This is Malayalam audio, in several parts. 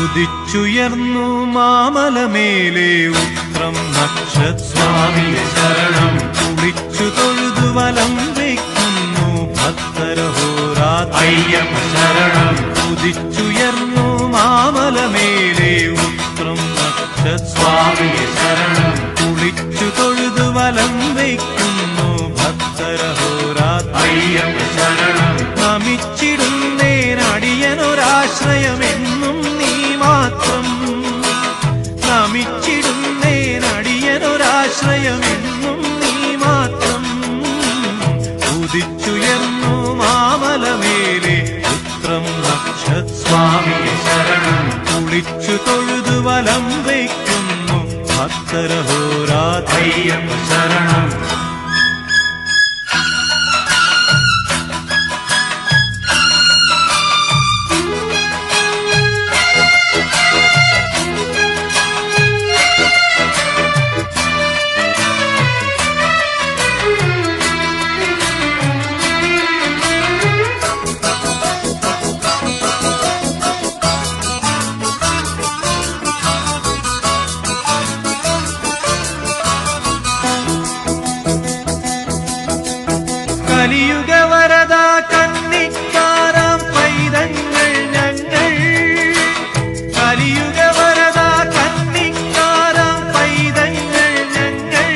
ഉദിച്ചുയർന്നു മാമലമേലെ ഉത്രം നക്ഷസ്വാമിയെ ശരണം. കുളിച്ചു തൊഴുതു വലം വയ്ക്കുന്നു ഭക്തരഹോരാത്ര അയ്യപ്പ ശരണം. ഉദിച്ചുയർന്നു മാമലമേലെ ഉത്രം നക്ഷസ്വാമിയെ ശരണം. കുളിച്ചു തൊഴുതു വലം വയ്ക്കുന്നു ഭക്തരഹോരാത്ര അയ്യപ്പ ശരണം. നമിച്ചിടുന്നേനടിയനൊരാശ്രയമെന്നും നീ മാത്രം. നമിച്ചിടുന്നേനടിയനൊരാശ്രയമെന്നും നീ മാത്രം. ഉദിച്ചുയർന്നു മാമലമേലെ ഉത്രം നക്ഷസ്വാമിയെ ശരണം. കുളിച്ചു തൊഴുതു വലം വയ്ക്കുന്നു ഭക്തരഹോരാത്ര അയ്യപ്പ ശരണം. കലിയുഗവരദ കന്നിക്കാരാം പൈതങ്ങൾ ഞങ്ങൾ. കലിയുഗവരദ കന്നിക്കാരാം പൈതങ്ങൾ ഞങ്ങൾ.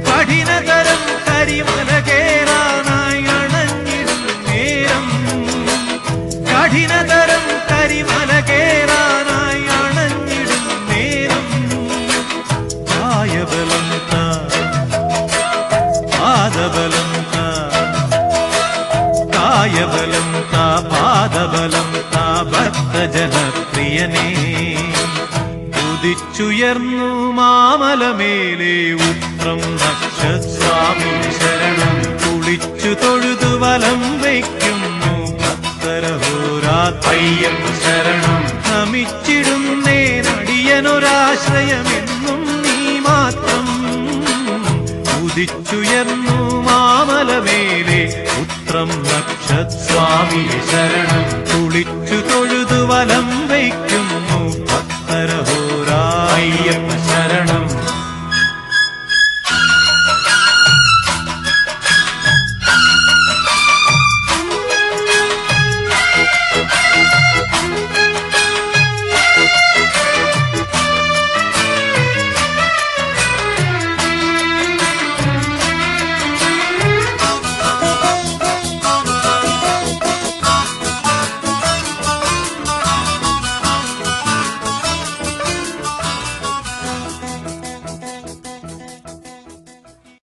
കഠിനതരം കരിമല കേറാനായി അണഞ്ഞിടും നേരം. കഠിനതരം കരിമല കേറാനായി അണഞ്ഞിടും നേരം. കായബലം പാദബലം കായബലം പാദബലം ഭക്തജനപ്രിയനേ. ഉദിച്ചുയർന്നു മാമലമേലെ ഉത്രം നക്ഷസ്വാമിയെ ശരണം. കുളിച്ചു തൊഴുതു വലം വയ്ക്കുന്നു ഭക്തരഹോരാത്ര അയ്യപ്പ ശരണം. നമിച്ചിടുന്നേനടിയനൊരാശ്രയമെന്നും നീ മാത്രം. ഉദിച്ചുയർന്നു മാമലമേലെ ഉത്രം നക്ഷസ്വാമിയെ ശരണം. കുളിച്ചു തൊഴുതു വലം വയ്ക്കും